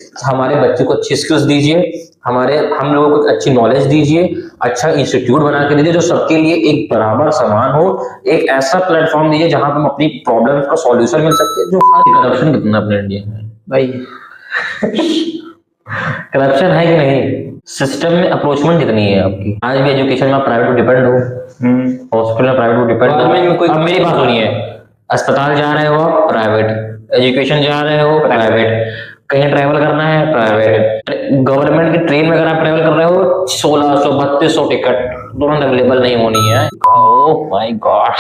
हमारे बच्चे को अच्छी स्किल्स दीजिए, हम लोगों को अच्छी नॉलेज दीजिए, अच्छा इंस्टीट्यूट बना के दीजिए जो सबके लिए एक बराबर समान हो, एक ऐसा प्लेटफॉर्म दीजिए जहां पर हम अपनी प्रॉब्लम्स का सॉल्यूशन मिल सकते हैं। जो करप्शन कितना अपने इंडिया में भाई, करप्शन है कि नहीं, सिस्टम में अप्रोचमेंट कितनी है आपकी। आज भी एजुकेशन में प्राइवेट पे डिपेंड हो, हॉस्पिटल में प्राइवेट पे डिपेंड हो। अब मेरी बात सुनिए, अस्पताल जा रहे हो आप प्राइवेट, एजुकेशन जा रहे हो प्राइवेट, कहीं ट्रैवल करना है प्राइवेट, गवर्नमेंट की ट्रेन में अगर आप ट्रैवल कर रहे हो 1600 3200 टिकट तुरंत अवेलेबल नहीं होनी है। Oh my God.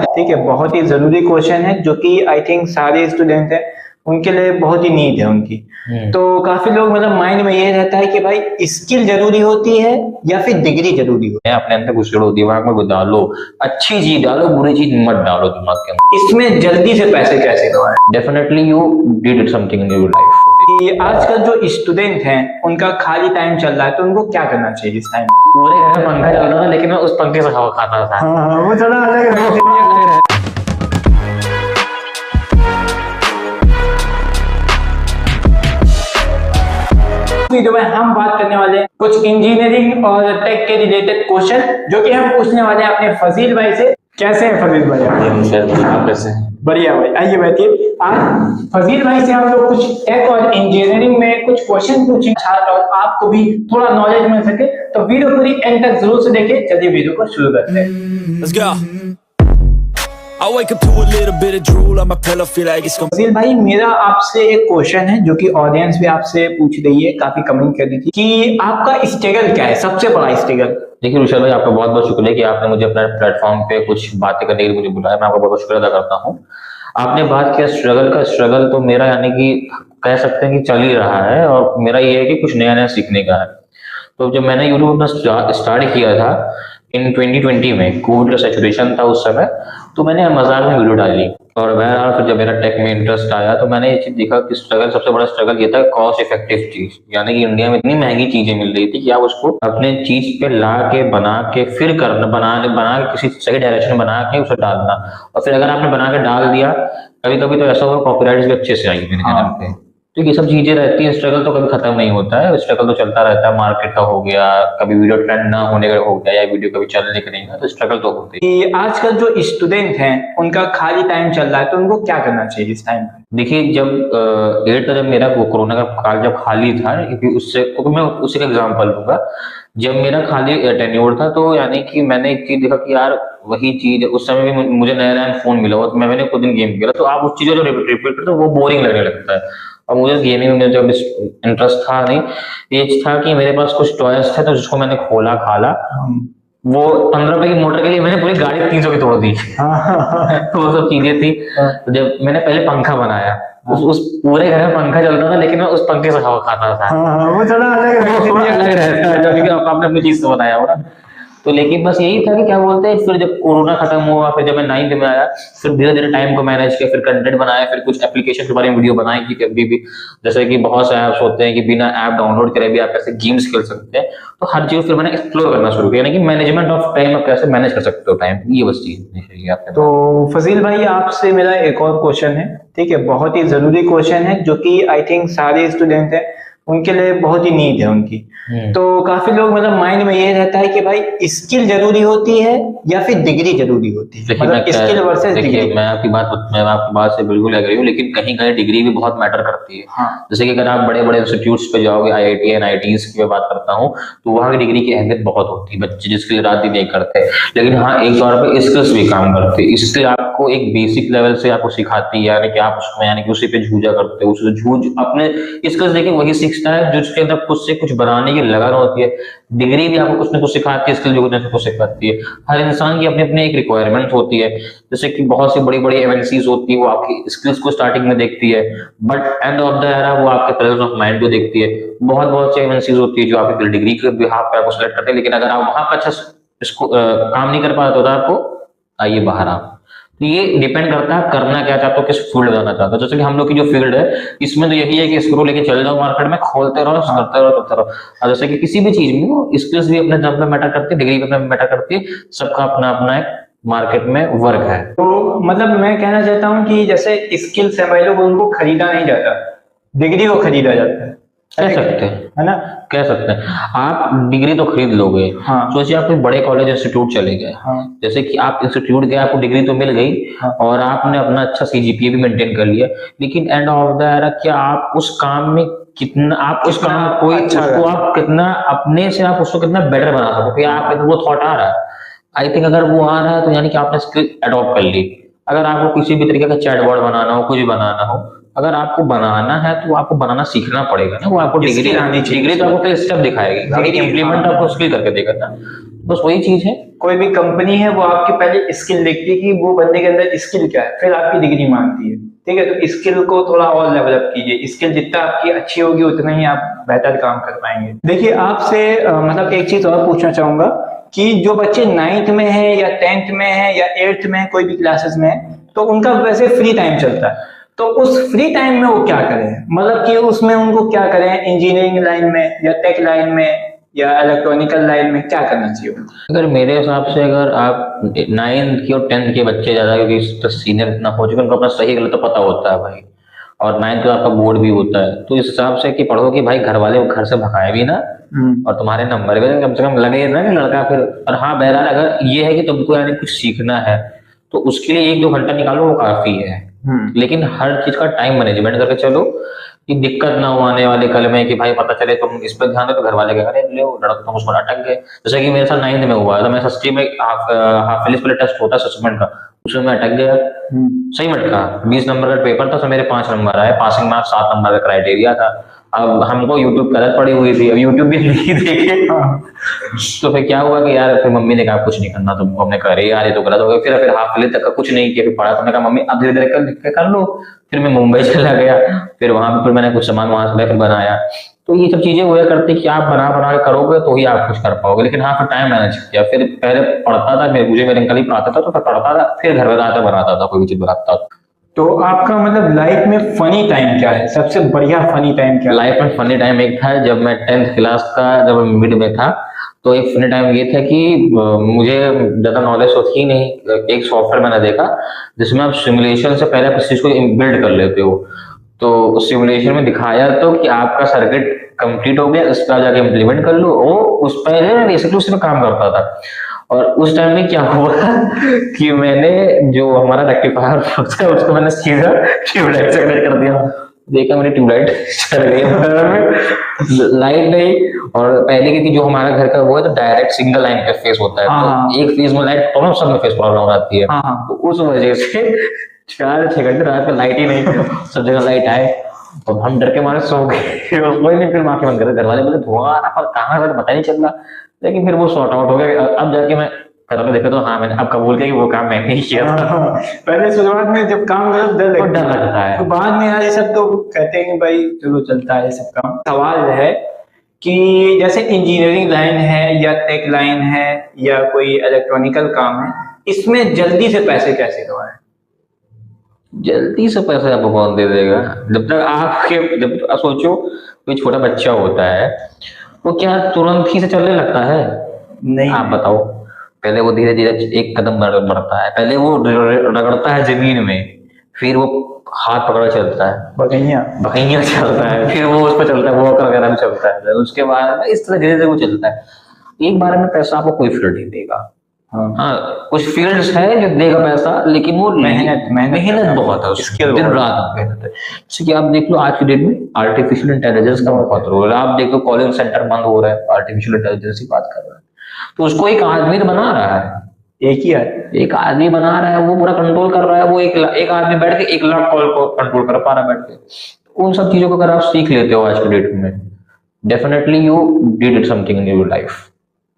ठीक है, बहुत ही जरूरी क्वेश्चन है जो कि आई थिंक सारे स्टूडेंट हैं उनके लिए बहुत ही नीड है उनकी। तो काफी लोग मतलब माइंड में ये रहता है कि भाई स्किल जरूरी होती है या फिर डिग्री जरूरी होती है। अपने अंदर घुसड़ होती है, दिमाग में डालो, अच्छी चीज डालो, बुरी चीज मत डालो दिमाग के अंदर। इसमें जल्दी से पैसे कैसे कमाएं? Definitely you did something in your life. कि आजकल जो स्टूडेंट हैं उनका खाली टाइम चल रहा है तो उनको क्या करना चाहिए इस टाइम? पूरे घर में पंखा चल रहा था लेकिन मैं उस पंखे से हवा खाता था। हाँ, वो थोड़ा अलग है। वीडियो में हम बात करने वाले हैं कुछ इंजीनियरिंग और टेक के रिलेटेड क्वेश्चन जो कि हम पूछने वाले हैं अपने फजील भाई से। कैसे हैं फजील भाई? बढ़िया भाई, आइए बैठिए। आज फजील भाई से हम लोग कुछ टेक और इंजीनियरिंग में कुछ क्वेश्चन पूछेंगे और आपको भी थोड़ा नॉलेज मिल सके, तो वीडियो पूरी एंड तक जरूर से देखिए। चलिए वीडियो को शुरू करते हैं। I wake up to a little bit of drool on my pillow, feel like it's gonna... Fazil भाई, मेरा आपसे एक क्वेश्चन है जो कि ऑडियंस भी आपसे पूछ रही है, काफी कमेंट कर रही थी कि आपका स्ट्रगल क्या है, सबसे बड़ा स्ट्रगल? देखिए रुशल भाई, आपका बहुत बहुत शुक्रिया कि आपने मुझे अपने प्लेटफॉर्म पे कुछ बातें करने के लिए मुझे बुलाया। मैं आपका बहुत बहुत शुक्रिया अदा करता हूँ। आपने बात किया स्ट्रगल का। स्ट्रगल तो मेरा यानी कि कह सकते हैं कि चल ही रहा है, और मेरा ये है कि कुछ नया नया सीखने का है। तो जब मैंने यूट्यूब अपना स्टार्ट किया था इन 2020 में, कोविड का सैचुरेशन था उस समय, तो मैंने मजाक में वीडियो डाली। और बहरहाल फिर जब मेरा टेक में इंटरेस्ट आया तो मैंने ये चीज देखा कि स्ट्रगल, सबसे बड़ा स्ट्रगल ये था कॉस्ट इफेक्टिव चीज, यानी कि इंडिया में इतनी महंगी चीजें मिल रही थी कि आप उसको अपने चीज पे ला के बना के फिर करना, बना के किसी सही डायरेक्शन बना के उसे डालना। और फिर अगर आपने बना के डाल दिया, कभी कभी तो ऐसा हुआ कॉपीराइट भी अच्छे से आई मेरे चैनल पे। तो ये सब चीजें रहती है। स्ट्रगल तो कभी खत्म नहीं होता है, स्ट्रगल तो चलता रहता है। मार्केट का हो गया, कभी वीडियो ट्रेंड ना होने का हो गया, या वीडियो कभी चलने का नहीं, तो स्ट्रगल तो होती है। आजकल जो स्टूडेंट हैं उनका खाली टाइम चल रहा है तो उनको क्या करना चाहिए इस टाइम? देखिए, जब मेरा कोरोना का काल जब खाली था, क्योंकि मैं उसी का एग्जाम्पल दूंगा। जब मेरा खाली टेन्योर था तो यानी कि मैंने एक चीज देखा कि यार वही चीज, उस समय भी मुझे नया नया फोन मिला हुआ, तो मैंने खुद दिन गेम खेला, तो आप उस चीज को रिपीट करते हो वो बोरिंग लगने लगता है। और मुझे गेमिंग में जब इंटरेस्ट था नहीं, ये था कि मेरे पास कुछ टॉयज थे तो जिसको मैंने खोला खाला। वो 15 रुपए की मोटर के लिए मैंने पूरी गाड़ी 300 की तोड़ दी। तो वो सब चीजें थी। तो जब मैंने पहले पंखा बनाया, उस पूरे घर में पंखा चलता था लेकिन मैं उस पंखे से हवा खाता था। वो थोड़ा अलग रहता है क्योंकि आपने अपनी चीज से बनाया होगा। तो लेकिन बस यही था कि क्या बोलते हैं, फिर जब कोरोना खत्म हुआ, फिर जब मैं 9th में आया, फिर धीरे धीरे टाइम को मैनेज किया, फिर कंटेंट बनाया, फिर कुछ एप्लीकेशन के बारे में वीडियो बनाई कि कभी भी, जैसे कि बहुत से ऐप्स होते हैं कि बिना ऐप डाउनलोड करे भी आप कैसे गेम्स खेल सकते हैं। तो हर चीज फिर मैंने एक्सप्लोर करना शुरू किया, यानी कि मैनेजमेंट ऑफ टाइम, आप कैसे मैनेज कर सकते हो टाइम, ये बस चीज चाहिए आपके। तो फजील भाई, आपसे मेरा एक और क्वेश्चन है, ठीक है, बहुत ही जरूरी क्वेश्चन है जो कि आई थिंक सारे स्टूडेंट हैं उनके लिए बहुत ही नीड है उनकी। तो काफी लोग मतलब माइंड में ये रहता है कि भाई स्किल जरूरी होती है या फिर डिग्री जरूरी होती है, मतलब स्किल वर्सेस डिग्री। मैं आपकी बात से बिल्कुल एग्री हूँ, लेकिन कहीं कहीं डिग्री भी बहुत मैटर करती है। हाँ। जैसे कि अगर आप बड़े बड़े इंस्टीट्यूट्स पे जाओगे, IIT NITs की मैं बात करता हूँ, तो वहाँ की डिग्री की अहमियत बहुत होती है। बच्चे जिसके लिए रात दिन नहीं करते, लेकिन हाँ एक तौर पर स्किल्स भी काम करते हैं। इसलिए आपको एक बेसिक लेवल से आपको सिखाती है, यानी कि आप उसमें यानी कि उसी पे झूझा करते हो, उससे झूझ अपने स्किल्स देखिए वही सीखता है जिसके अंदर खुद से कुछ बनाने की लगन होती है। डिग्री भी आपको कुछ ना कुछ सिखाती है, स्किल जो कुछ सिखाती है। हर इंसान की अपनी अपनी एक रिक्वायरमेंट होती है। जैसे कि बहुत सी बड़ी बड़ी एमएनसीज होती है, वो आपकी स्किल्स को स्टार्टिंग में देखती है, but end of the era वो आपके प्रेजेंस ऑफ माइंड को देखती है। बहुत सी एमएनसीज होती है जो आपकी डिग्री के बिहाफ पे आपको सेलेक्ट करते हैं, लेकिन अगर आप वहां पर अच्छा इसको काम नहीं कर पाते तो आपको आइए बाहर आप। तो ये डिपेंड करता है करना क्या चाहते हो, किस फील्ड में जाना चाहते हो। जैसे कि हम लोग की जो फील्ड है, इसमें तो यही है कि इसको लेके चले जाओ मार्केट में, खोलते रहो, करते रहो। और जैसे कि किसी भी चीज में स्किल्स भी अपने दम पे मैटर करती है, डिग्री भी अपने मैटर करती है। सबका अपना अपना एक मार्केट में वर्क है। तो मतलब मैं कहना चाहता हूँ कि जैसे स्किल्स है भाई, लोग उनको खरीदा नहीं जाता, डिग्री को खरीदा जाता है, कह सकते हैं, है ना? कह सकते हैं। आप डिग्री तो खरीद लोगे। हाँ। सोचिए आप कोई बड़े कॉलेज इंस्टीट्यूट चले गए, हाँ। जैसे कि आप इंस्टीट्यूट गए, आपको डिग्री तो मिल गई, हाँ। और आपने अपना अच्छा सीजीपीए भी मेंटेन कर लिया, लेकिन एंड ऑफ द एरा क्या आप उस काम में कितना, आप उस काम कोई अच्छा उसको आप कितना अपने से आप उसको कितना बेटर बना सको, फिर आप वो थॉट आ रहा है। आई थिंक अगर वो आ रहा है तो यानी कि आपने स्किल अडॉप्ट कर ली। अगर आपको किसी भी तरीके का चैटबॉट बनाना हो, कुछ बनाना हो, अगर आपको बनाना है तो आपको बनाना सीखना पड़ेगा ना। वो आपको डिग्री आनी चाहिए, डिग्री तो आपको पहले स्टेप दिखाएगी, लेकिन इम्प्लीमेंट आपको स्किल करके देगा ना। बस वही चीज है। कोई भी कंपनी है वो आपकी पहले स्किल देखती है कि वो बंदे के अंदर स्किल क्या है, फिर आपकी डिग्री मांगती है। ठीक है, तो स्किल को थोड़ा और डेवलप कीजिए। स्किल जितना आपकी अच्छी होगी उतना ही आप बेहतर काम कर पाएंगे। देखिए आपसे मतलब एक चीज और पूछना चाहूंगा कि जो बच्चे 9th में है या 10th में है या 8th में कोई भी क्लासेस में है, तो उनका वैसे फ्री टाइम चलता है, तो उस फ्री टाइम में वो क्या करें? मतलब कि उसमें उनको क्या करें, इंजीनियरिंग लाइन में या टेक लाइन में या इलेक्ट्रॉनिकल लाइन में क्या करना चाहिए? अगर मेरे हिसाब से अगर आप 9th की और 10th के बच्चे ज्यादा, क्योंकि सीनियर इतना हो चुके, उनको अपना सही गलत तो पता होता है भाई, और 9th का आपका बोर्ड भी होता है, तो इस हिसाब से कि पढ़ो कि भाई घर वाले घर से भगाए भी ना, और तुम्हारे नंबर भी कम से कम लगे ना कि लड़का फिर। और हाँ, बहरहाल अगर ये है कि तुमको यानी कुछ सीखना है तो उसके लिए 1-2 घंटा निकालो, वो काफी है। लेकिन हर चीज का टाइम मैनेजमेंट करके चलो कि दिक्कत ना हो आने वाले कल में, कि भाई पता चले तुम इस पर ध्यान दो तो घर वाले क्या करें, ले लड़का तुम उसको अटक गए। जैसे कि मेरे साथ 9th में हुआ था, मैं सस्ती में हाफ फिलिप टेस्ट होता है सस्पेंड का, उसमें मैं अटक गया। सही मत कहा, 20 नंबर का पेपर था, उसमें मेरे 5 नंबर आए, पासिंग मार्क्स 7 नंबर का क्राइटेरिया था। अब हमको यूट्यूब की आदत पड़ी हुई थी, अब यूट्यूब भी नहीं देखे। तो फिर क्या हुआ कि यार, फिर मम्मी ने कहा कुछ नहीं करना तुमको। हमने कहा अरे यार ये तो गलत हो गया। फिर हाफ फिलिप तक का कुछ नहीं किया, फिर पढ़ा। तो मैंने कहा मम्मी अब धीरे धीरे कर लो। फिर मैं मुंबई चला गया, फिर वहां पे फिर मैंने कुछ सामान वहां से फिर बनाया। तो ये सब चीजें हुआ करती कि आप बना बना के करोगे तो ही आप कुछ कर पाओगे। लेकिन हाँ, फिर टाइम मैनेज किया। फिर पहले पढ़ता था, मुझे मेरे अंकल ही पढ़ाता था, तो फिर पढ़ता था, फिर घर बनाता बनाता था, कोई भी चीज बनाता था। तो आपका मतलब लाइफ में फनी टाइम क्या है? सबसे बढ़िया फनी टाइम क्या है? लाइफ में फनी टाइम एक था जब मैं 10th क्लास का, जब मैं मिड में था, तो एक फनी टाइम ये था कि मुझे ज्यादा नॉलेज तो थी नहीं। एक सॉफ्टवेयर मैंने देखा जिसमें आप सिमुलेशन से पहले किसी चीज को बिल्ड कर लेते हो। तो सिमुलेशन में दिखाया तो कि आपका सर्किट कंप्लीट हो गया, इसका जाके इम्प्लीमेंट कर लो। वो उस पहले बेसिकली उसमें काम करता था। और उस टाइम में क्या हुआ कि मैंने जो हमारा रेक्टिफायर था उसको मैंने सीधा ट्यूबलाइट से कनेक्ट कर दिया। देखा मेरी ट्यूबलाइट चल गई, लाइट नहीं। और पहले की जो हमारा घर का वो है तो डायरेक्ट सिंगल लाइन पे फेस होता है, तो एक फेस में लाइट प्रॉब्लम, सब में फेस प्रॉब्लम आती है। तो उस वजह से 4-6 घंटे रात में लाइट ही नहीं, सब जगह लाइट आए और हम डर के मारे सो गए। फिर माफी मांग कर घर वाले बोले धुआं आ रहा, कहाँ से पता नहीं चल रहा। लेकिन फिर वो सॉर्ट आउट हो गया। अब जाके मैं करके देखा तो हाँ, मैंने अब कबूल किया कि वो काम मैंने ही किया था। पहले शुरुआत में जब काम करो डर लगता है, तो बाद में यार ये सब तो कहते हैं कि भाई चलो चलता है सब काम। सवाल है कि जैसे इंजीनियरिंग लाइन है या टेक लाइन है या कोई इलेक्ट्रॉनिकल काम है, इसमें जल्दी से पैसे कैसे कमाएं? जल्दी से पैसे आपको कौन दे देगा? जब तक सोचो कोई छोटा बच्चा होता है वो क्या तुरंत ही से चलने लगता है? नहीं, आप बताओ। पहले वो धीरे धीरे एक कदम बढ़ता है, पहले वो रगड़ता है जमीन में, फिर वो हाथ पकड़ चलता है, बकैया चलता है, फिर वो उस पर चलता है, वॉकर वगैरह भी चलता है। उसके बाद इस तरह धीरे धीरे वो चलता है। एक बार में पैसा आपको कोई फील्ड नहीं देगा। हाँ, कुछ फील्ड्स है जो देगा पैसा, लेकिन वो मेहनत बहुत है उसकी, दिन रात मेहनत है। जैसे कि आप देख लो आज की डेट में आर्टिफिशियल इंटेलिजेंस का बहुत रोल है। आप देख लो कॉलिंग सेंटर बंद हो रहा है, आर्टिफिशियल इंटेलिजेंस की बात कर रहा है, तो उसको एक आदमी बना रहा है, एक आदमी बना रहा है, वो पूरा कंट्रोल कर रहा है। वो एक आदमी बैठ के 1 लाख कॉल को कंट्रोल कर पा रहा है बैठ के। उन सब चीजों को अगर आप सीख लेते हो आज की डेट में, definitely you did something in your life.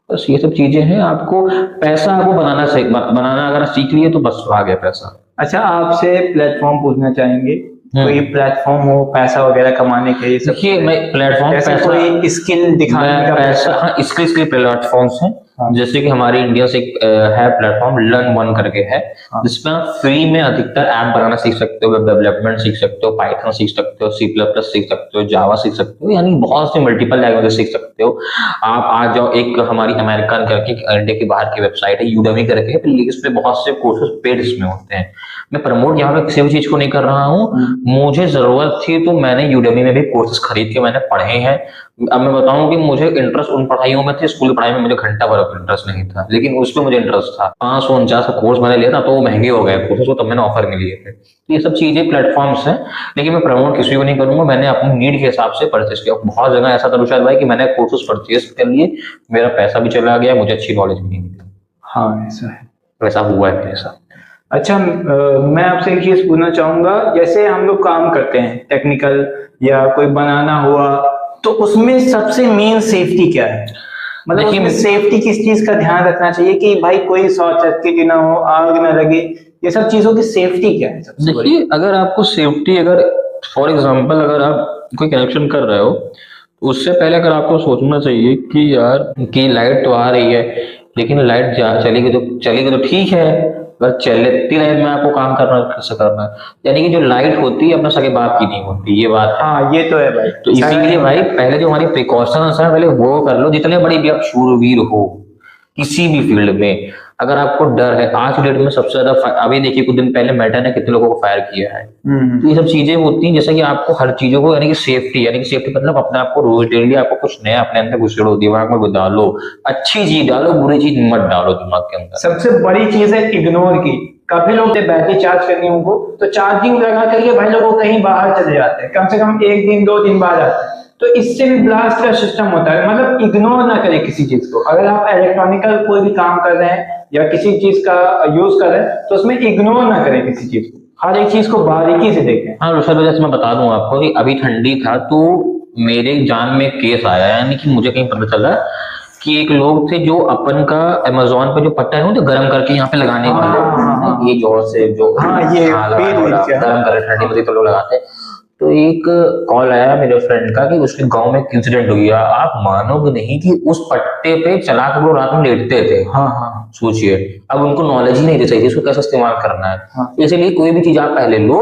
बस ये सब चीजें हैं। आपको पैसा आपको बनाना अगर सीख लिए तो बस आ गया पैसा। अच्छा, आपसे प्लेटफॉर्म पूछना चाहेंगे, कोई प्लेटफॉर्म हो पैसा वगैरह कमाने के? देखिए, मैं प्लेटफॉर्म कोई स्किल दिखाने का पैसा, हाँ, स्किल प्लेटफॉर्म्स हैं। हाँ। जैसे कि हमारे इंडिया से एक है प्लेटफॉर्म लर्न वन करके है, हाँ। जिसमें आप फ्री में अधिकतर ऐप बनाना सीख सकते हो, वेब डेवलपमेंट सीख सकते हो, पाइथन सीख सकते हो, C++ सीख सकते हो, जावा सीख सकते हो, यानी बहुत सी मल्टीपल लैंग्वेजेस सीख सकते हो। आप आ जाओ, एक हमारी अमेरिकन करके इंडिया के बाहर की वेबसाइट है यूडेमी करके, इस पे बहुत से कोर्सेज पेड इसमें होते हैं। मैं प्रमोट यहाँ पे किसी भी चीज को नहीं कर रहा हूँ, मुझे जरूरत थी तो मैंने यूडेमी में भी कोर्सेज खरीद के मैंने पढ़े हैं। अब मैं बताऊं कि मुझे इंटरेस्ट उन पढ़ाइयों में थे, स्कूल की पढ़ाई में मुझे घंटा भर इंटरेस्ट नहीं था, लेकिन उसमें मुझे इंटरेस्ट था। 549 का कोर्स मैंने लिया था, तो वो महंगे हो गए कोर्सेज, तो तब मैंने ऑफर में लिए थे। तो ये सब चीजें प्लेटफॉर्म्स हैं, लेकिन मैं प्रमोट किसी को नहीं करूंगा, मैंने अपनी नीड के हिसाब से परचेस किया। बहुत जगह ऐसा था रुशाद भाई कि मैंने कोर्सेज परचेस कर लिए, मेरा पैसा भी चला गया, मुझे अच्छी नॉलेज भी नहीं मिली। हाँ ऐसा है, वैसा हुआ है मेरे साथ। अच्छा मैं आपसे एक चीज पूछना चाहूंगा, जैसे हम लोग काम करते हैं टेक्निकल या कोई बनाना हुआ, तो उसमें सबसे मेन सेफ्टी क्या है? मतलब उसमें सेफ्टी किस चीज का ध्यान रखना चाहिए कि भाई कोई शॉर्ट सर्किट ना हो, आग ना लगे, ये सब चीजों की सेफ्टी क्या है? देखिए, अगर आपको सेफ्टी, अगर फॉर एग्जांपल अगर आप कोई कनेक्शन कर रहे हो, तो उससे पहले अगर आपको सोचना चाहिए कि यार कि लाइट तो आ रही है, लेकिन लाइट चलेगी तो ठीक है, अगर चलती लाइट में आपको काम करना कैसे करना है, यानी कि जो लाइट होती है अपना सगे बाप की नहीं होती, ये बात है। हाँ ये तो है भाई। तो इसीलिए भाई पहले जो हमारी प्रिकॉशंस है पहले वो कर लो, जितने बड़ी भी आप शूरवीर हो किसी भी फील्ड में। अगर आपको डर है, आज की डेट में सबसे ज्यादा अभी देखिए कुछ दिन पहले मेटा ने कितने लोगों को फायर किया है। तो ये सब चीजें होती हैं, जैसे कि आपको हर चीजों को यानी कि सेफ्टी मतलब अपने आप को रोज डेली आपको कुछ नया अपने अंदर घुसेड़ो, दिमाग में डालो, अच्छी चीज डालो, बुरी चीज मत डालो दिमाग के अंदर। सबसे बड़ी चीज है इग्नोर की। काफी लोग बैटरी चार्ज करनी है उनको, तो चार्जिंग लगा करके भाई लोगों कहीं बाहर चले जाते हैं, कम से कम 1 दिन 2 दिन बाद आते हैं, तो इससे भी ब्लास्ट का सिस्टम होता है। मतलब इग्नोर ना करें किसी चीज को। अगर आप इलेक्ट्रॉनिकल कोई भी काम कर रहे हैं या किसी चीज का यूज कर रहे हैं, तो उसमें इग्नोर ना करें किसी चीज को, हर एक चीज को बारीकी से देखें। हाँ ऋषभ, जैसे मैं बता दूं आपको कि अभी ठंडी था तो मेरे जान में केस आया, यानी कि मुझे कहीं पता चला कि एक लोग थे जो अपन का अमेज़न पे जो पट्टा है वो जो गर्म करके यहाँ पे लगाने वाले, ये जोर से जो गर्म करके ठंडी में तो लोग लगाते हैं। तो एक कॉल आया मेरे फ्रेंड का कि उसके गांव में एक इंसिडेंट हो गया। आप मानोगे नहीं कि उस पट्टे पे चला कर वो रात में लेटते थे। हाँ। सोचिए, अब उनको नॉलेज ही नहीं थी सही इसको कैसे इस्तेमाल करना है। हाँ। इसलिए कोई भी चीज आप पहले लो,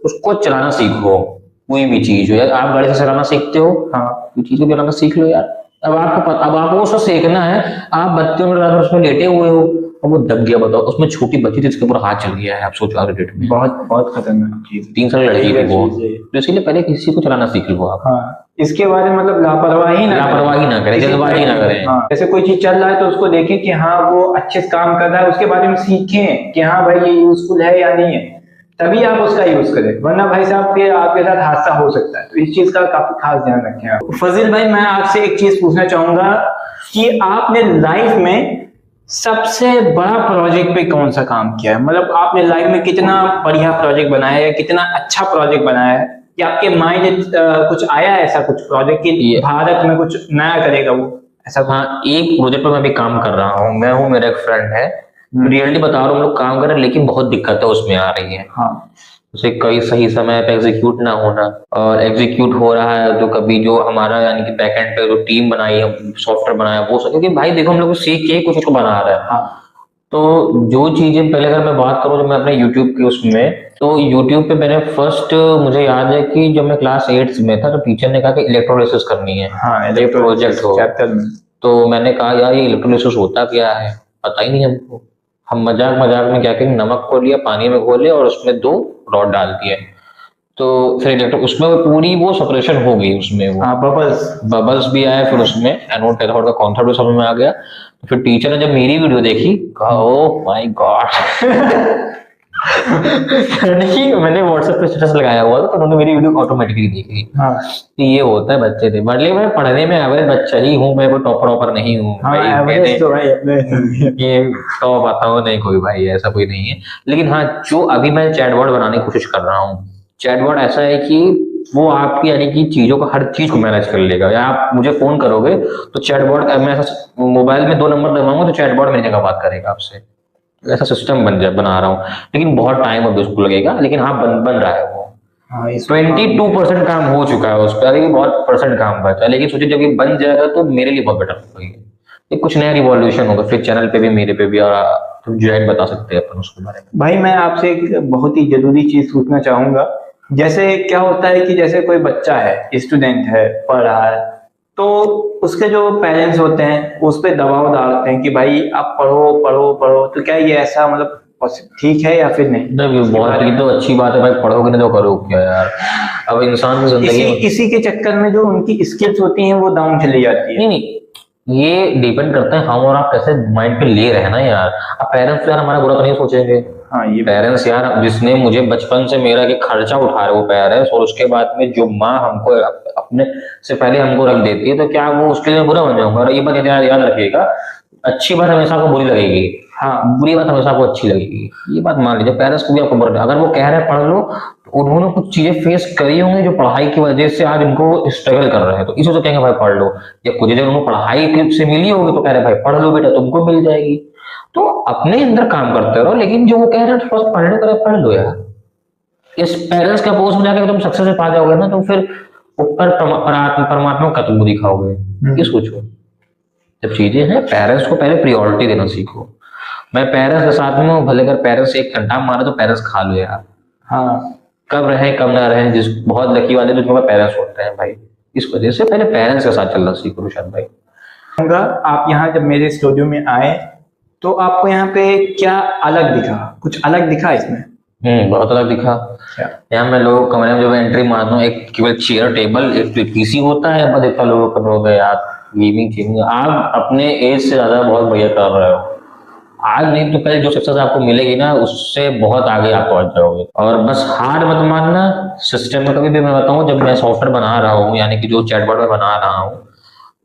उसको चलाना सीखो। कोई भी चीज हो यार, आप गाड़ी से चलाना सीखते हो, कोई चीज को चलाना सीख लो यार। अब आपको उसको सीखना है, आप बच्चों में उसमें लेटे हुए हो, अब वो दब गया, बताओ, उसमें छोटी बच्ची थी जिसके ऊपर हाथ चल गया है। आप सोचो आज डेट में बहुत खतरनाक चीज, 3 साल लड़की थी वो। तो इसलिए पहले किसी को चलाना सीख लो आप। हाँ, इसके बारे में मतलब लापरवाही ना करें, जल्दबाजी ना करें। हाँ, जैसे कोई चीज चल रहा है तो उसको देखें कि हाँ वो अच्छे से काम कर रहा है, उसके बारे में सीखें कि हाँ भाई ये यूजफुल है या नहीं है, तभी आप उसका यूज करें, वरना भाई साहब के आपके साथ हादसा हो सकता है। तो इस चीज का काफी खास ध्यान रखें आप। फजील भाई, मैं आपसे एक चीज पूछना चाहूंगा कि आपने लाइफ में सबसे बड़ा प्रोजेक्ट पे कौन सा काम किया है? मतलब आपने लाइफ में कितना बढ़िया प्रोजेक्ट बनाया है, कितना अच्छा प्रोजेक्ट बनाया है, कि आपके माइंड कुछ आया है ऐसा कुछ प्रोजेक्ट कि भारत में कुछ नया करेगा वो ऐसा? हाँ, एक प्रोजेक्ट पर मैं भी काम कर रहा हूँ। मैं हूँ, मेरा एक फ्रेंड है, रियलिटी बता रहा हूँ, हम लोग काम कर रहे हैं, लेकिन बहुत दिक्कतें उसमें आ रही है। हाँ, उसे कई सही समय पे एग्जीक्यूट ना होना, और एग्जीक्यूट हो रहा है तो कभी जो हमारा यानी कि बैकएंड पे जो टीम बनाई है, सॉफ्टवेयर बनाया वो सब, क्योंकि भाई देखो हम लोग सीख के कुछ को बना रहे हैं। हाँ। तो जो चीजें पहले अगर मैं बात करूँ, जब मैं अपने यूट्यूब के उसमें, तो यूट्यूब पे मैंने फर्स्ट, मुझे याद है कि जब मैं क्लास 8 में था तो टीचर ने कहा कि इलेक्ट्रोलिसिस करनी है। हाँ, प्रोजेक्ट हो चैप्टर में। तो मैंने कहा यार ये इलेक्ट्रोलिसिस होता क्या है, पता ही नहीं हमको। हम मजाक में क्या करें, नमक को लिया, पानी में घोले और उसमें 2 रॉड डाल दिए, तो फिर उसमें पूरी वो सेपरेशन हो गई उसमें, वो बबल्स भी आया, फिर उसमें एनोड कैथोड का कॉन्सेप्ट भी समझ में आ गया। तो फिर टीचर ने जब मेरी वीडियो देखी, कहा ओह माय गॉड। नहीं, मैंने व्हाट्सएप पे स्टेटस लगाया हुआ था तो उन्होंने मेरी वीडियो ऑटोमेटिकली देखी। हाँ। तो ये होता है बच्चे थे, मतलब मैं पढ़ने में एवरेज बच्चा ही हूँ, मैं कोई टॉपर नहीं हूँ। हाँ, एवरेज तो भाई अपने ये टॉप आता हूँ नहीं कोई भाई, ऐसा कोई नहीं है। लेकिन हाँ, जो अभी मैं चैटबॉट बनाने की कोशिश कर रहा हूँ, चैटबॉट ऐसा है कि वो आपकी यानी कि चीजों को, हर चीज को मैनेज कर लेगा। या आप मुझे फोन करोगे तो चैटबॉट, मैं ऐसा मोबाइल में 2 नंबर दबाऊंगा तो चैटबॉट मेरी जगह बात करेगा आपसे। ऐसा सिस्टम बना रहा हूँ, लेकिन बहुत टाइम अभी उसको लगेगा, लेकिन हाँ बन रहा है वो। 22% काम हो चुका है उस पर, बहुत % काम बचा है, लेकिन सोचिए जब ये बन जाएगा तो मेरे लिए बहुत बेटर होगा। एक कुछ नया रिवॉल्यूशन होगा फिर चैनल पे भी मेरे पे भी, और तुम जो है बता सकते हैं अपन उसके बारे में। भाई मैं आपसे एक बहुत ही जरूरी चीज पूछना चाहूंगा। जैसे क्या होता है कि जैसे कोई बच्चा है, स्टूडेंट है, पढ़ रहा है, तो उसके जो पेरेंट्स होते हैं उस पे दबाव डालते हैं कि भाई आप पढ़ो पढ़ो पढ़ो, तो क्या ये ऐसा मतलब ठीक है या फिर नहीं? नहीं, बहुत ये तो अच्छी बात है भाई, पढ़ोगे नहीं तो करो क्या यार। अब इंसान की जिंदगी इसी के चक्कर में जो उनकी स्किल्स होती हैं वो डाउन चली जाती है। नहीं, ये डिपेंड करता है हम और आप कैसे माइंड पे ले रहे हैं ना यार। अब पेरेंट्स यार हमारा बुरा तो नहीं सोचेंगे। हाँ, ये पेरेंट्स यार, जिसने मुझे बचपन से मेरा के खर्चा उठा रहे वो पेरेंट्स, और उसके बाद में जो माँ हमको अपने से पहले हमको रख देती है, तो क्या वो उसके लिए बुरा बन जाऊंगा? और ये बात याद रखिएगा, अच्छी बात हमेशा आपको बुरी लगेगी, हाँ, बुरी बात हमेशा आपको अच्छी लगेगी, ये बात मान लीजिए। पेरेंट्स को भी आपको बुरा, अगर वो कह रहे हैं पढ़ लो, तो उन्होंने कुछ चीजें फेस करी होंगी जो पढ़ाई की वजह से आज उनको स्ट्रगल कर रहे हैं, तो इसी से कहेंगे भाई पढ़ लो। या कुछ चीजें उनको पढ़ाई से मिली होगी तो कह रहे भाई पढ़ लो बेटा तुमको मिल जाएगी। तो अपने अंदर काम करते रहो, लेकिन जो वो कह रहे हैं फर्स्ट पढ़ने का पढ़ लो यार। इस पेरेंट्स का पोस्ट में जाकर तुम सक्सेस पा जाओगे ना, तो फिर ऊपर परमात्मा का तुम दिखाओगे। ये सोचो, जब चीजें हैं पेरेंट्स को पहले प्रायोरिटी देना सीखो। मैं पेरेंट्स के साथ में हूँ, भले अगर पेरेंट्स एक घंटा मारे तो पेरेंट्स खा लो यार। हाँ, कब रहे कब ना रहे, जिस बहुत लकी वाले तो तुम्हारे पेरेंट्स होते हैं भाई। इस वजह से पहले पेरेंट्स के साथ चलना सीखो रुशाद भाई। आप यहाँ जब मेरे स्टूडियो में आए तो आपको यहाँ पे क्या अलग दिखा? कुछ अलग दिखा इसमें? बहुत अलग दिखा। यहाँ मैं लोगों कमरे में जब एंट्री मारता हूँ, एक केवल चेयर टेबल एक पीसी होता है, बस इतना लोगों कमरों में यार गेमिंग। आप अपने एज से ज्यादा बहुत बढ़िया कर रहे हो आज, नहीं तो पहले जो सक्सेस आपको मिलेगी ना उससे बहुत आगे आप पहुंच जाओगे। और बस हार मत मानना सिस्टम में। कभी भी मैं बताऊं, जब मैं सॉफ्टवेयर बना रहा हूँ, यानी कि जो चैटबॉट में बना रहा हूँ,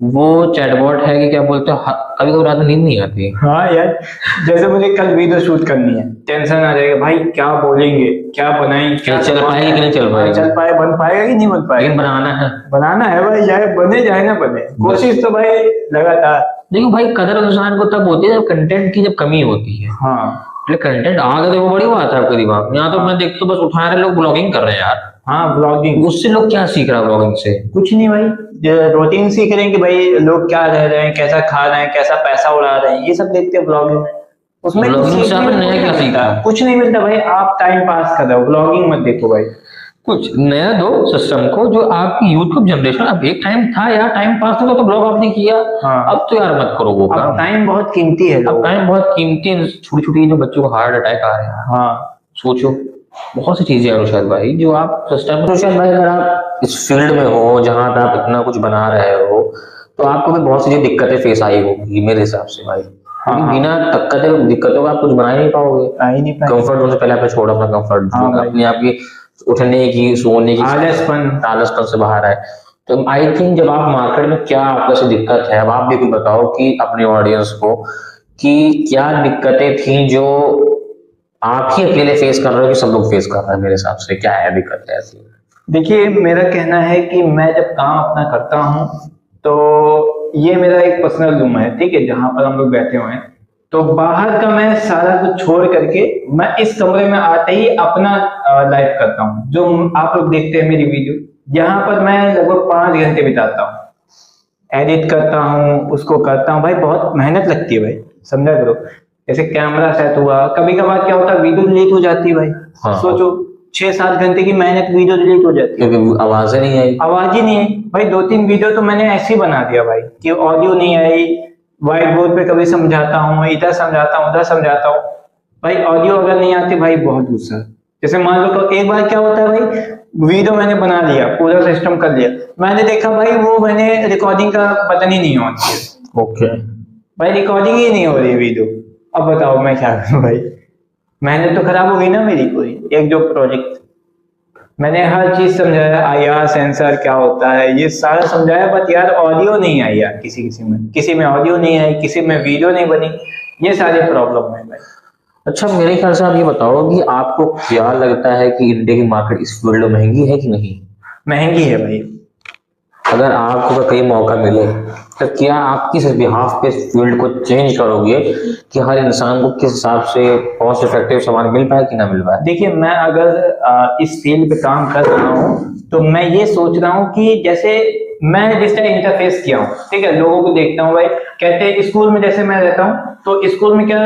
वो चैटबॉट है कि क्या बोलते हैं, कभी कभी रात में नींद नहीं आती। हाँ यार, जैसे मुझे कल वीडियो शूट करनी है, टेंशन आ जाएगा भाई, क्या बोलेंगे, क्या बनाएंगे, क्या चल पाएगी कि नहीं चल पाएगी, चल पाए बन पाएगा कि नहीं बन पाएगा। बनाना है भाई, चाहे बने चाहे ना बने, कोशिश तो भाई लगातार। देखो भाई, कदर इंसान को तब होती है जब कंटेंट की जब कमी होती है। हाँ, कंटेंट आ गए तो वो बड़ी बात है आपके दिमाग में। यहाँ तो मैं देखता हूँ बस उठा रहे लोग ब्लॉगिंग कर रहे हैं यार। हाँ, ब्लॉगिंग, उससे लोग क्या सीख रहा है ब्लॉगिंग से? कुछ नहीं भाई, रूटीन सीख रहे हैं कि भाई लोग क्या रह रहे हैं, कैसा खा रहे हैं, कैसा पैसा उड़ा रहे हैं, ये सब देखते हैं ब्लॉगिंग में। उसमें ब्लॉगिंग से आपने नया क्या सीखा? कुछ नहीं मिलता भाई, आप टाइम पास कर रहे हो, ब्लॉगिंग मत देखो भाई। कुछ नया दो सिस्टम को, जो आपकी यूट्यूब जनरेशन, अब एक टाइम था यार टाइम पास था तो ब्लॉग आपने किया। हाँ। अब तो यार मत करो वो काम। टाइम बहुत कीमती है, अब टाइम बहुत कीमती है। छोटी छोटी जो बच्चों को हार्ट अटैक आ रहे हैं, हाँ सोचो, बहुत सी चीजें हैं रुशाद भाई जो आप सिस्टम। रुशाद भाई, अगर आप इस फील्ड में हो जहां आप इतना कुछ बना रहे हो, तो आपको भी बहुत सी दिक्कतें फेस आई होगी मेरे हिसाब से भाई। हाँ। बिना दिक्कतों का आप कुछ बना ही नहीं पाओगे। कंफर्ट जोन से पहले आपने छोड़ा अपना कंफर्ट जोन, अपने आप की उठने की सोने की आलसपन से बाहर आए। तो आई थिंक जब आप मार्केट में, क्या आपको ऐसी दिक्कत है, अब आप भी कुछ बताओ कि अपने ऑडियंस को कि क्या दिक्कतें थी जो आप ही अकेले फेस कर रहे हो कि सब लोग फेस कर रहे हैं? मेरे हिसाब से क्या है दिक्कत ऐसी? देखिए, मेरा कहना है कि मैं जब काम अपना करता हूँ तो ये मेरा एक पर्सनल रूम है, ठीक है, जहां पर हम लोग बैठे हुए हैं। तो बाहर का मैं सारा कुछ छोड़ करके मैं इस कमरे में आते ही अपना लाइफ करता हूँ, जो आप लोग देखते हैं मेरी वीडियो, यहाँ पर मैं लगभग 5 घंटे बिताता हूँ, एडिट करता हूँ, उसको करता हूँ भाई, बहुत मेहनत लगती है भाई, समझा करो। जैसे कैमरा सेट हुआ, कभी कभार क्या होता है वीडियो डिलीट हो जाती है भाई। हाँ। सोचो 6-7 घंटे की मेहनत, वीडियो डिलीट हो जाती है क्योंकि आवाज नहीं आई, आवाज ही नहीं आई भाई। 2-3 वीडियो तो मैंने ऐसे ही बना दिया भाई कि ऑडियो नहीं आई, व्हाइट बोर्ड पे कभी समझाता हूँ, इधर समझाता हूँ, उधर समझाता हूँ भाई, ऑडियो अगर नहीं आती भाई बहुत गुस्सा। जैसे मान लो एक बार क्या होता है भाई, वीडियो मैंने बना लिया, पूरा सिस्टम कर लिया, मैंने देखा भाई वो मैंने रिकॉर्डिंग का बटन ही नहीं ऑन किया। ओके भाई, रिकॉर्डिंग ही नहीं हो रही वीडियो, अब बताओ मैं क्या करूं भाई, मेहनत तो खराब हो गई ना मेरी पूरी। एक जो प्रोजेक्ट मैंने हर चीज समझाया, IR सेंसर क्या होता है, ये सारा समझाया, बट यार ऑडियो नहीं आई यार, किसी में ऑडियो नहीं आई, किसी में वीडियो नहीं बनी, ये सारे प्रॉब्लम है भाई। अच्छा, मेरे ख्याल से आप ये बताओ कि आपको क्या लगता है कि इंडिया की मार्केट इस फील्ड में महंगी है कि नहीं? महंगी है भाई। अगर आपको कहीं मौका मिले तो क्या आप किस बिहाफ पे फील्ड को चेंज करोगे कि हर इंसान को किस हिसाब से कॉस्ट इफेक्टिव सामान मिल पाए कि ना मिल पाए? देखिए, मैं अगर इस फील्ड पे काम कर रहा हूँ तो मैं ये सोच रहा हूँ कि जैसे मैं जिस तरह इंटरफेस किया हूँ, ठीक है, लोगों को देखता हूँ भाई कहते हैं स्कूल में, जैसे मैं रहता हूँ तो स्कूल में क्या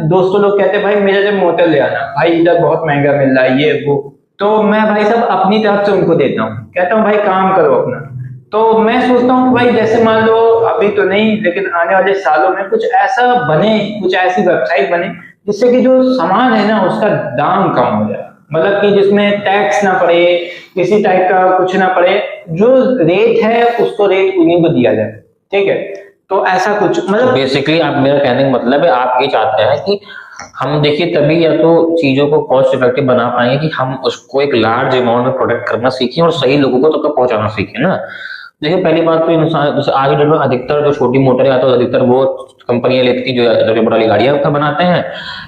दोस्तों लोग कहते हैं भाई मेरे लिए मोटर ले आना, भाई इधर बहुत महंगा मिल रहा है ये वो, तो मैं भाई सब अपनी तरफ से उनको देता हूँ, कहता हूँ भाई काम करो अपना। तो मैं सोचता हूँ भाई जैसे मान लो अभी तो नहीं लेकिन आने वाले सालों में कुछ ऐसा बने, कुछ ऐसी वेबसाइट बने जिससे कि जो सामान है ना उसका दाम कम हो जाए, मतलब कि जिसमें टैक्स ना पड़े, किसी टाइप का कुछ ना पड़े, जो रेट है उसको रेट उन्हीं को दिया जाए, ठीक है। तो ऐसा कुछ मतलब बेसिकली आप, मेरा कहने का मतलब है आप ये चाहते हैं कि हम देखिए तभी या तो चीजों को कॉस्ट इफेक्टिव बना पाएंगे कि हम उसको एक लार्ज अमाउंट में प्रोडक्ट करना सीखें और सही लोगों को तक तो पहुंचाना सीखें ना। देखिए पहली बात तो इंसान जैसे आज डेट में अधिकतर जो छोटी मोटर या तो अधिकतर वो कंपनियां लेती थी जो छोटी मोटर वाली गाड़ियां का बनाते हैं,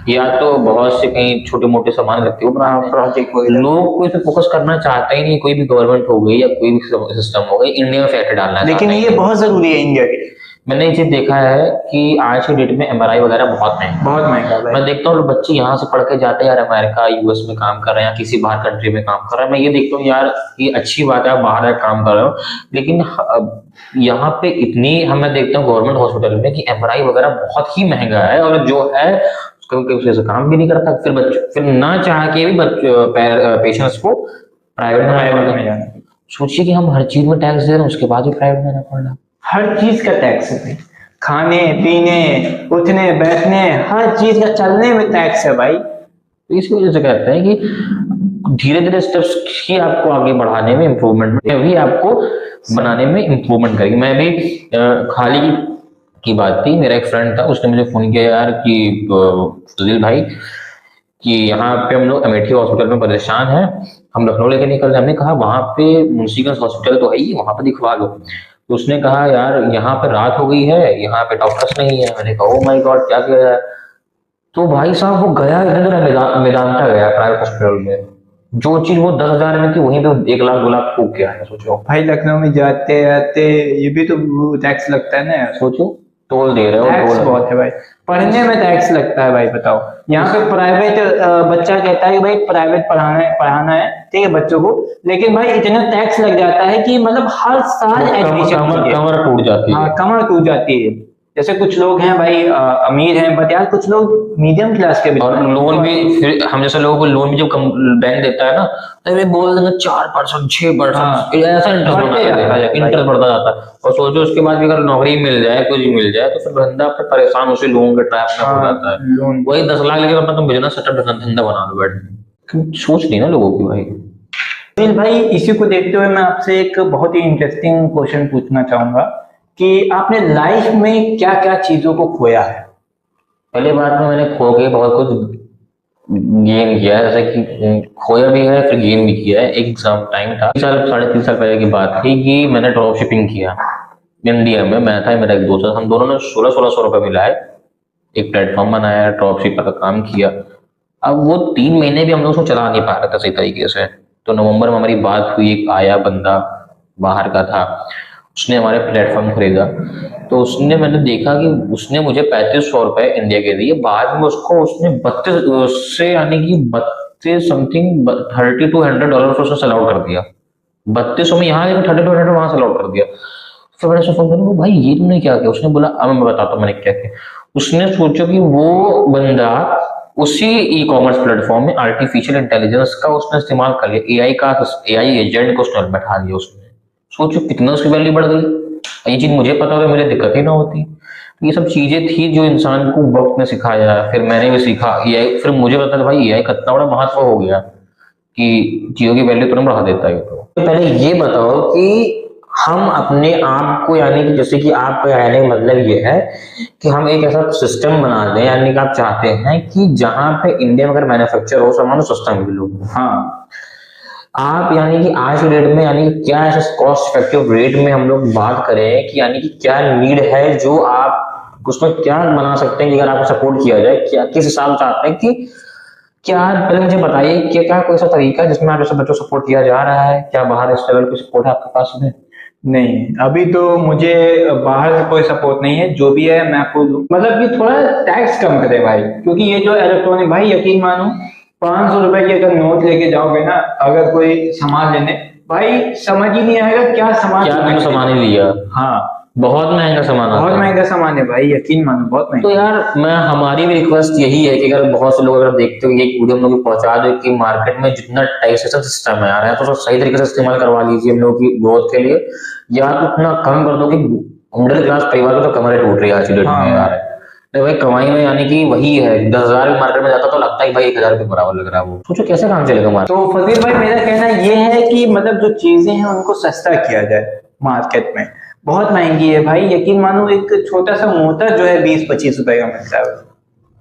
या तो बहुत से कहीं छोटे मोटे सामान लगते हैं वो बनाते हैं। प्रोजेक्ट लोग कोई पे फोकस करना चाहते ही नहीं, कोई भी गवर्नमेंट हो गई या कोई भी सिस्टम हो गई इंडिया में फैक्ट्री डालना है, लेकिन ये बहुत जरूरी है इंडिया के लिए। मैंने ये चीज देखा है कि आज की डेट में एमआरआई वगैरह बहुत महंगा, बहुत महंगा भाई। मैं देखता हूँ बच्चे यहाँ से पढ़ के जाते हैं यार अमेरिका यूएस में काम कर रहे हैं या किसी बाहर कंट्री में काम कर रहे हैं, मैं ये देखता हूँ यार ये अच्छी बात है आप बाहर आके काम कर रहे हो, लेकिन यहाँ पे इतनी मैं देखता हूँ गवर्नमेंट हॉस्पिटल में कि एमआरआई वगैरह बहुत ही महंगा है, और जो है उसके से काम भी नहीं करता, फिर ना चाह के भी पेशेंट्स को प्राइवेट में जाना। सोचिए कि हम हर चीज में टैक्स दे रहे हैं उसके बाद भी प्राइवेट में जाना पड़ रहा, हर चीज का टैक्स है, खाने पीने उठने बैठने हर चीज का चलने में टैक्स है भाई। तो इसी वजह से कहते हैं कि धीरे धीरे स्टेप्स ही आपको आगे बढ़ाने में इम्प्रूवमेंट भी आपको बनाने में इम्प्रूवमेंट करेगी। मैं भी खाली की बात थी, मेरा एक फ्रेंड था उसने मुझे फोन किया यार कि फजील भाई कि यहाँ पे हम लोग अमेठी हॉस्पिटल में परेशान हैं, हम लखनऊ लेके निकल रहे। हमने कहा वहां पे मुंशीगंज हॉस्पिटल तो है ही, वहां पे दिखवा लो। तो उसने कहा यार यहाँ पे रात हो गई है, यहाँ पे डॉक्टर्स नहीं है। मैंने कहा ओ माय गॉड क्या किया जाए। तो भाई साहब वो गया मेदांता गया प्राइवेट हॉस्पिटल में, जो चीज वो 10,000 में थी वहीं पे 1 लाख 2 लाख फूक के आया। सोचो भाई लखनऊ में जाते आते ये भी तो टैक्स लगता है ना, सोचो टोल दे रहे हो, टैक्स बहुत है भाई, पढ़ने में टैक्स लगता है भाई। बताओ यहाँ पे प्राइवेट बच्चा कहता है कि भाई प्राइवेट पढ़ाना है ठीक है बच्चों को, लेकिन भाई इतना टैक्स लग जाता है कि मतलब हर साल एडमिशन कमर टूट जाती है। हाँ कमर टूट जाती है। जैसे कुछ लोग हैं भाई अमीर हैं बट यार कुछ लोग मीडियम क्लास के भी, और लोन भी फिर हम जैसे लोगों को लोन भी जब बैंक देता है ना तो वे बोल देंगे 4%, 6%, ऐसा इंटरेस्ट बढ़ता जाता है। और सोचो उसके बाद भी अगर नौकरी मिल जाए कुछ मिल जाए तो फिर बंदा फिर परेशान उसे लोन के ट्रैप में हो जाता है। वही 10 लाख लेकर अपना तुम बिजनेस सेटअप धंधा बना लो बैठ, सोच नहीं ना लोगों की भाई। भाई इसी को देखते हुए मैं आपसे एक बहुत ही इंटरेस्टिंग क्वेश्चन पूछना चाहूंगा कि आपने लाइफ में क्या क्या चीजों को खोया है। पहली बात में मैंने खो के बहुत कुछ गेन किया है, जैसे कि खोया भी है फिर गेन भी किया है। एक एग्जाम टाइम था 3 साल पहले की बात थी कि मैंने ड्रॉप शिपिंग किया इंडिया में। मैं था मेरा एक दोस्त, हम दोनों ने 1600 रुपए मिलाए, एक प्लेटफॉर्म बनाया, ड्रॉप शिपर का काम किया। अब वो 3 महीने भी हम लोग उसको चला नहीं पा रहे थे सही तरीके से। तो नवंबर में हमारी बात हुई, एक आया बंदा बाहर का था, उसने हमारे प्लेटफॉर्म खरीदा। तो उसने मैंने देखा कि उसने मुझे 3500 रुपए इंडिया के दिए, बाद में उसको उसने 32 उससे यानी कि 32 समथिंग $3200 उसने सेल आउट कर दिया। 3200 में यहाँ 3200 वहां सेल आउट कर दिया। फिर मैंने उसको फोन किया भाई ये तुमने क्या किया। उसने बोला अब मैं बताता हूँ मैंने क्या किया। उसने सोचो कि वो बंदा उसी ई कॉमर्स प्लेटफॉर्म में आर्टिफिशियल इंटेलिजेंस का उसने इस्तेमाल कर लिया, एआई एजेंट को उसने बैठा दिया उसने। सोचो कितना उसकी वैल्यू बढ़ गई। ये चीज मुझे पता होता मुझे दिक्कत ही ना होती। ये सब चीजें थी जो इंसान को वक्त ने सिखाया, फिर मैंने भी सीखा एआई। फिर मुझे पता था भाई एआई कितना बड़ा महत्व हो गया कि चीजों की वैल्यू तुरंत बढ़ा देता है। तो पहले ये बताओ कि हम अपने आप को यानी कि जैसे कि आप कहने का मतलब ये है कि हम एक ऐसा सिस्टम बना दें, यानी कि आप चाहते हैं कि जहां पे इंडिया में अगर मैन्युफैक्चर हो सामान सस्ता मिले लोग। हाँ आप यानी कि आज के रेट में यानी क्या ऐसा कॉस्ट इफेक्टिव रेट में हम लोग बात करें कि यानी कि क्या नीड है जो आप उसमें क्या बना सकते हैं कि अगर आपको सपोर्ट किया जाए, क्या किस हिसाब से चाहते हैं कि क्या। पहले मुझे बताइए कि क्या कोई ऐसा तरीका जिसमें आप जैसे बच्चों को सपोर्ट किया जा रहा है, क्या बाहर इस लेवल की सपोर्ट है आपके पास में? नहीं अभी तो मुझे बाहर से कोई सपोर्ट नहीं है। जो भी है मैं आपको मतलब कि थोड़ा टैक्स कम करे भाई, क्योंकि ये जो इलेक्ट्रॉनिक भाई यकीन मानो 500 रुपए की अगर नोट लेके जाओगे ना अगर कोई सामान लेने, भाई समझ ही नहीं आएगा क्या सामान क्या तुमने सामान ही लिया। हाँ बहुत महंगा सामान आता बहुत है। महंगा सामान है भाई, यकीन मानो बहुत तो महंगा। यार मैं हमारी भी रिक्वेस्ट यही है कि अगर बहुत से लोग अगर देखते हो ये वीडियो हम लोग पहुंचा दो कि मार्केट में जितना टैक्सेशन सिस्टम है आ रहा है तो उसको सही तरीके से इस्तेमाल करवा लीजिए हम लोग की ग्रोथ के लिए, या तो उतना कम कर दो कि मिडिल क्लास परिवार की तो कमरें टूट रही है आज की डेट में यार। नहीं भाई कमाई में यानी कि वही है 10,000 मार्केट में जाता तो लगता है कि भाई 1,000 के बराबर लग रहा है, वो सोचो कैसे काम चलेगा मार्केट। तो फजील भाई मेरा कहना ये है कि मतलब जो चीजें हैं उनको सस्ता किया जाए मार्केट में, बहुत महंगी है भाई, यकीन मानो एक छोटा सा मोटर जो है 20-25 रुपए का मिलता है।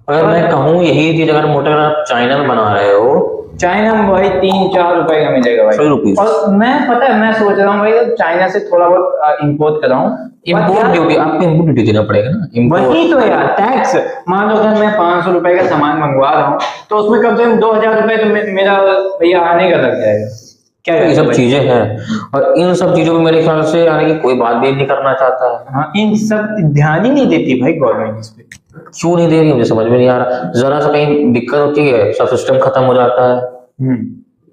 अगर मैं कहूँ यही चीज अगर मोटर आप चाइना में बना रहे हो, चाइना में भाई 3-4 रुपए का मिलेगा भाई। 100 रुपीज। और मैं पता है मैं सोच रहा हूँ भाई चाइना से थोड़ा बहुत इंपोर्ट कराऊं। इम्पोर्ट ड्यूटी आपको इम्पोर्ट ड्यूटी देना पड़ेगा ना, import। वही तो यार टैक्स, मान लो अगर मैं 500 रुपए का सामान मंगवा रहा हूँ तो उसमें कम से कम 2,000 रुपए तो मेरा भैया आने का लग जाएगा। क्या ये सब भाई? चीजें हैं और इन सब चीजों में मेरे ख्याल से यानी कि कोई बात भी नहीं करना चाहता है। हाँ इन सब ध्यान ही नहीं देती भाई गवर्नमेंट इस पे। क्यों नहीं दे रही मुझे समझ में नहीं आ रहा। जरा सा कहीं दिक्कत होती है सब सिस्टम खत्म हो जाता है,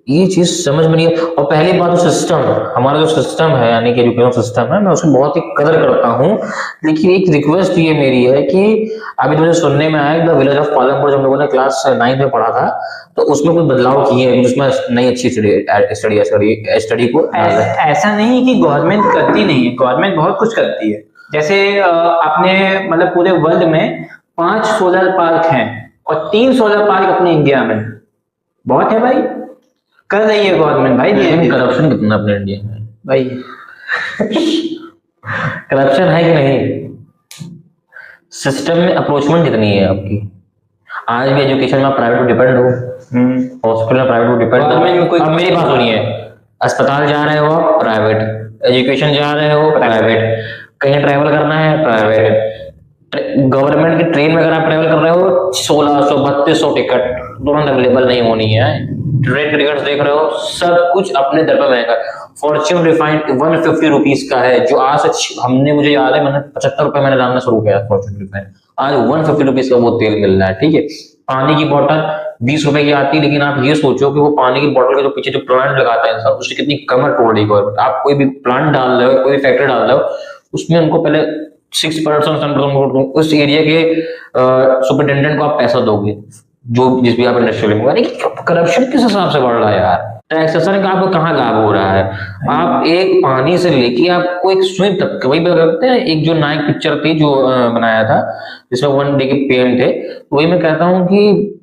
ये चीज समझ में नहीं है। और पहली बात तो सिस्टम, हमारा जो सिस्टम है यानी कि एजुकेशन सिस्टम है मैं उसकी बहुत ही कदर करता हूँ, लेकिन एक रिक्वेस्ट ये मेरी है कि अभी मुझे सुनने में आया द विलेज ऑफ पालमपुर जब हम लोगों ने क्लास 9 में पढ़ा था तो उसमें कुछ बदलाव किए हैं जिसमें नई अच्छी स्टडी को ऐसा नहीं है कि गवर्नमेंट करती नहीं है, गवर्नमेंट बहुत कुछ करती है। जैसे अपने मतलब पूरे वर्ल्ड में 5 सोलर पार्क हैं और 3 सोलर पार्क अपने इंडिया में, बहुत है भाई, कर रही है गवर्नमेंट भाई। करप्शन कितना अपने इंडिया में भाई करप्शन है कि नहीं, सिस्टम में अप्रोचमेंट कितनी है आपकी। आज भी एजुकेशन में प्राइवेट डिपेंड हो, हॉस्पिटल में प्राइवेट डिपेंड हो। अब मेरी बात सुनिए, अस्पताल जा रहे हो आप प्राइवेट, एजुकेशन जा रहे हो प्राइवेट, कहीं ट्रैवल करना है प्राइवेट, गवर्नमेंट की ट्रेन में अगर आप ट्रैवल कर रहे हो 1,600-3,200 टिकट तुरंत अवेलेबल नहीं होनी है। ट्रेन टिकट देख रहे हो सब कुछ अपने दर पर महंगा। फॉर्च्यून रिफाइंड 150 रुपीज का है जो आज हमने मुझे याद है मैंने 75 रुपए मैंने डालना शुरू किया फॉर्च्यून रिफाइंड, आज 150 रुपीज का वो तेल मिल रहा है। ठीक है, पानी की बोतल 20 रुपए की आती है, लेकिन आप ये सोचो कि वो पानी की बोतल के जो पीछे जो प्लांट लगाता है इंसान उसकी कितनी कमर तोड़ रही गवर्नमेंट। आप कोई भी प्लांट डाल रहे हो, कोई फैक्ट्री डाल रहे हो, उसमें उनको पहले 6% उस एरिया के सुपरिटेंडेंट को आप पैसा दोगे जो जिस भी आप इंडस्ट्रियल में। करप्शन किस हिसाब से बढ़ रहा है यार, टैक्सेशन का आपको कहाँ लाभ हो रहा है। आप एक पानी से लेके आपको एक स्विम तक, वही करते हैं एक जो नायक पिक्चर थी जो बनाया था जिसमें 1 डे के पेन थे, वही मैं कहता हूँ कि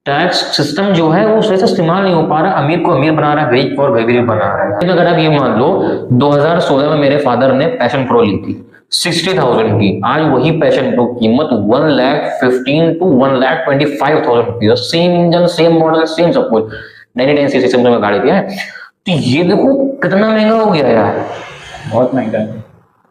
टैक्स सिस्टम जो है वो सही से इस्तेमाल नहीं हो पा रहा, अमीर को अमीर बना रहा है, गरीब को और गरीब बना रहा है। अगर आप ये मान लो 2016 में मेरे फादर ने पैशन प्रो ली थी 60,000 की, आज वही पैशन प्रो कीमत 1,15,000 to 1,25,000 rupees, same engine same model same सब कुछ, 90-10 सीसी में गाड़ी दिया है। तो ये देखो कितना महंगा हो गया यार, बहुत महंगा है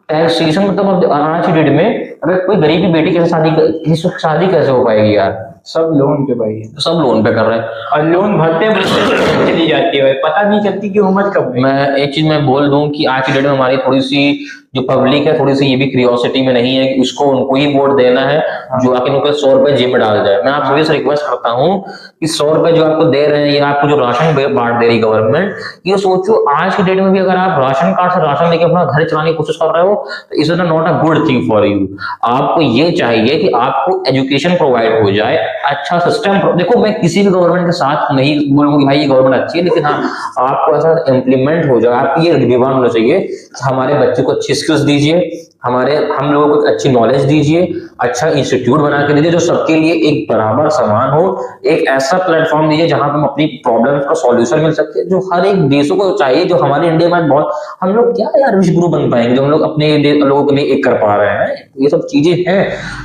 टैक्सेशन। मतलब आज की डेट में अगर कोई गरीब की बेटी कैसे शादी कैसे हो पाएगी यार, सब लोन पे भाई, सब लोन पे कर रहे हैं और लोन भरते भरते चली जाती है भाई, पता नहीं चलती कि उम्र कब गई। मैं एक चीज मैं बोल दूं कि आज की डेट में हमारी थोड़ी सी जो पब्लिक है थोड़ी सी ये भी क्यूरियोसिटी में नहीं है कि उसको उनको ही वोट देना है जो आके उनको 100 रुपए जेब में डाल जाए। मैं आप सभी से रिक्वेस्ट करता हूँ कि 100 रुपए जो आपको दे रहे हैं या आपको जो राशन बांट दे रही गवर्नमेंट, ये सोचो आज की डेट में भी अगर आप राशन कार्ड से राशन लेके अपना घर चलाने की कोशिश कर रहे हो तो is not a good thing for you. आपको ये चाहिए कि आपको एजुकेशन प्रोवाइड हो जाए, अच्छा सिस्टम। देखो मैं किसी भी गवर्नमेंट के साथ नहीं बोलूंगा कि भाई ये गवर्नमेंट अच्छी है, लेकिन हाँ आपको ऐसा इम्प्लीमेंट हो जाए, आपकी ये डिमांड होना चाहिए हमारे बच्चे को अच्छी स्किल्स दीजिए, हम लोगों को अच्छी नॉलेज दीजिए, अच्छा इंस्टीट्यूट बना के दीजिए जो सबके लिए एक बराबर समान हो, एक ऐसा प्लेटफॉर्म दीजिए जहां पर हम अपनी प्रॉब्लम्स का सॉल्यूशन मिल सकते हैं जो हर एक देशों को चाहिए। जो हमारे इंडिया में बहुत हम लोग क्या यार विश्व गुरु बन पाएंगे जो हम लोग अपने लोगों के लिए एक कर पा रहे हैं, ये सब चीजें हैं।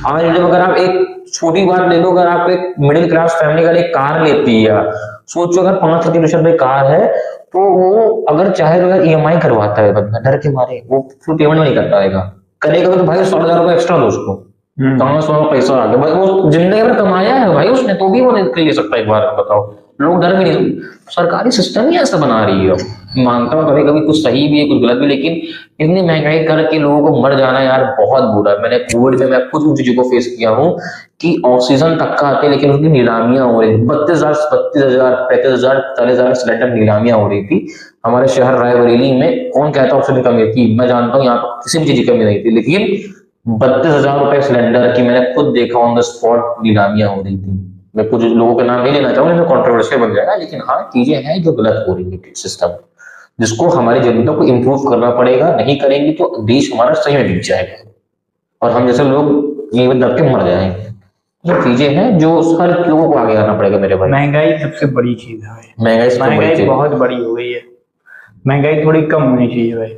आज जब अगर आप एक छोटी बात ले लो, अगर आप एक मिडिल क्लास फैमिली का एक कार लेती है, सोचो अगर 5 लाख कार है तो वो अगर चाहे तो अगर EMI करवाता है बंदा डर के मारे, वो फुल पेमेंट नहीं कर पाएगा, करेगा तो भाई 100,000 रुपए एक्स्ट्रा दो उसको, कहाँ से पैसा आ गया भाई, वो जिंदगी भर कमाया है भाई उसने तो भी वो नहीं ले सकता। एक बार बताओ, लोग डर भी नहीं, सरकारी सिस्टम ही ऐसा बना रही है। मानता हूँ कभी कभी कुछ सही भी है कुछ गलत भी, लेकिन इतनी महंगाई करके लोगों को मर जाना यार बहुत बुरा है। मैंने कोविड में मैं खुद उन चीजों को फेस किया हूँ कि ऑक्सीजन तक का आते लेकिन उसकी नीलामियां हो रही थी। 32,000 35,000 40,000 सिलेंडर नीलामियां हो रही थी हमारे शहर रायबरेली में। कौन कहता ऑक्सीजन की कमी थी? मैं जानता हूँ यहाँ पर किसी भी चीज की कमी नहीं थी, लेकिन 32,000 रुपए सिलेंडर की मैंने खुद देखा ऑन द स्पॉट नीलामियां हो रही थी। मैं कुछ लोगों के नाम नहीं लेना चाहूंगा, कंट्रोवर्शियल बन जाएगा, लेकिन हाँ चीजें हैं जो गलत हो रही है सिस्टम, जिसको हमारी जनता को इम्प्रूव करना पड़ेगा। नहीं करेंगे तो देश हमारा सही में बिक जाएगा और हम जैसे लोग ये दब के मर जाएंगे। ये चीजें हैं जो हर लोगों को आगे आना पड़ेगा मेरे भाई। महंगाई सबसे बड़ी चीज है भाई। महंगाई बहुत बड़ी हो गई है। महंगाई थोड़ी कम होनी चाहिए भाई।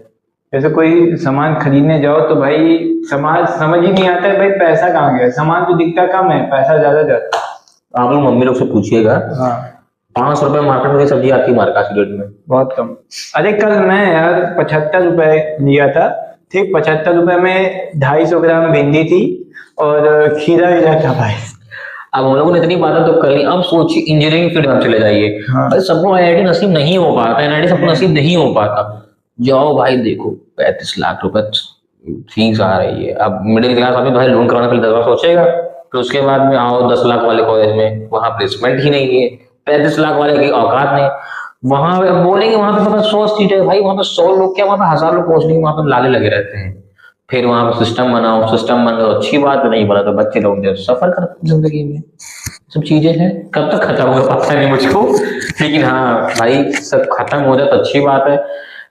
जैसे कोई सामान खरीदने जाओ तो भाई समाज समझ ही नहीं आता है भाई पैसा कहाँ गया। सामान तो दिखता कम है, पैसा ज्यादा जाता है। आप लोग मम्मी लोग से पूछिएगा, हाँ 500 रुपए मार्केट में सब्जी आती है मार्केट रेट में, बहुत कम। अरे कल मैं यार 75 रुपए लिया था, ठीक 75 रुपए में 250 ग्राम भिंडी थी और खीरा भी था भाई। अब हम लोगों ने इतनी बातें तो कर ली, अब सोचिए इंजीनियरिंग फील्ड में चले जाइए। हाँ। भाई सबको आईआईटी नसीब नहीं हो पाता, एनआईटी सबको नसीब नहीं हो पाता। जाओ भाई देखो 35 लाख रुपए फीस आ रही है। अब मिडिल क्लास आदमी भाई लोन कराने के लिए 10 बार सोचेगा, फिर उसके बाद में आओ 10 लाख वाले कॉलेज में, वहां प्लेसमेंट ही नहीं है। 35 लाख वाले की औकात नहीं, वहां पे बोलेंगे वहां पे 100 सीट है भाई, वहां पे 100 लोग क्या वहां पे 1000 लोग पहुंचने वहां पे लाले लगे रहते हैं। फिर वहां पे सिस्टम बनाओ, सिस्टम बन गया अच्छी बात नहीं बना तो बच्चे लोग सफर करते हैं जिंदगी में। सब चीजें हैं, कब तक खत्म होगा पता नहीं मुझको, लेकिन हाँ भाई सब खत्म हो जाए तो अच्छी बात है।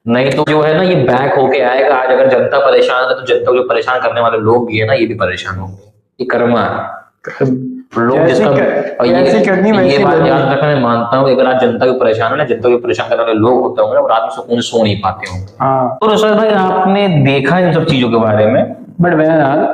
नहीं तो जो है ना ये बैक होके आएगा। आज अगर जनता परेशान है तो जनता को जो परेशान करने वाले लोग भी है ना ये भी परेशान होंगे। ये कर्मा है। लोग जिसका और ये बात याद रखना, मैं मानता हूँ अगर आज जनता को परेशान है ना, जनता को परेशान करने वाले लोग होते होंगे ना, रात में सुकून से सो नहीं पाते होंगे। तो रसद भाई आपने देखा इन सब चीजों के बारे में, बट बहरहाल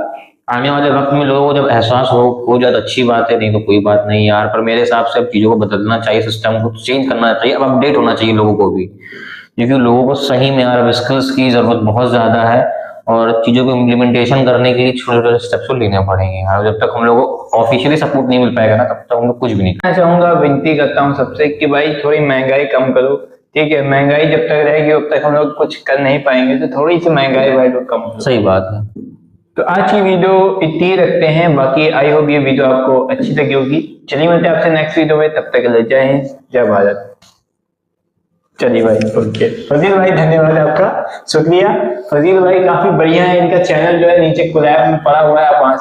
आने वाले वक्त में लोगों को जब एहसास हो जाए तो अच्छी बात है, नहीं तो कोई बात नहीं यार। पर मेरे हिसाब से अब चीजों को बदलना चाहिए, सिस्टम को चेंज करना चाहिए, अब अपडेट होना चाहिए लोगों को भी, क्योंकि लोगों को सही में यार स्किल्स की जरूरत बहुत ज्यादा है और चीजों को इम्प्लीमेंटेशन करने के लिए छोटे छोटे स्टेप्स लेने पड़ेंगे। और जब तक हम लोगों को ऑफिशियली सपोर्ट नहीं मिल पाएगा ना तब तक हम लोग कुछ भी नहीं। मैं चाहूंगा, विनती करता हूँ सबसे कि भाई थोड़ी महंगाई कम करो, ठीक है। महंगाई जब तक रहेगी तब तक हम लोग कुछ कर नहीं पाएंगे, तो थोड़ी सी महंगाई भाई तो कम करो। सही बात है। तो आज की वीडियो इतनी रखते हैं, बाकी आई होप ये वीडियो आपको अच्छी लगी होगी। चलिए मिलते हैं आपसे नेक्स्ट वीडियो में, तब तक ले जय हिंद जय भारत। चलिए भाई ओके। फजील भाई धन्यवाद आपका, शुक्रिया। फजील भाई काफी बढ़िया है, इनका चैनल जो है नीचे कोलैब में पड़ा हुआ है, आप वहां से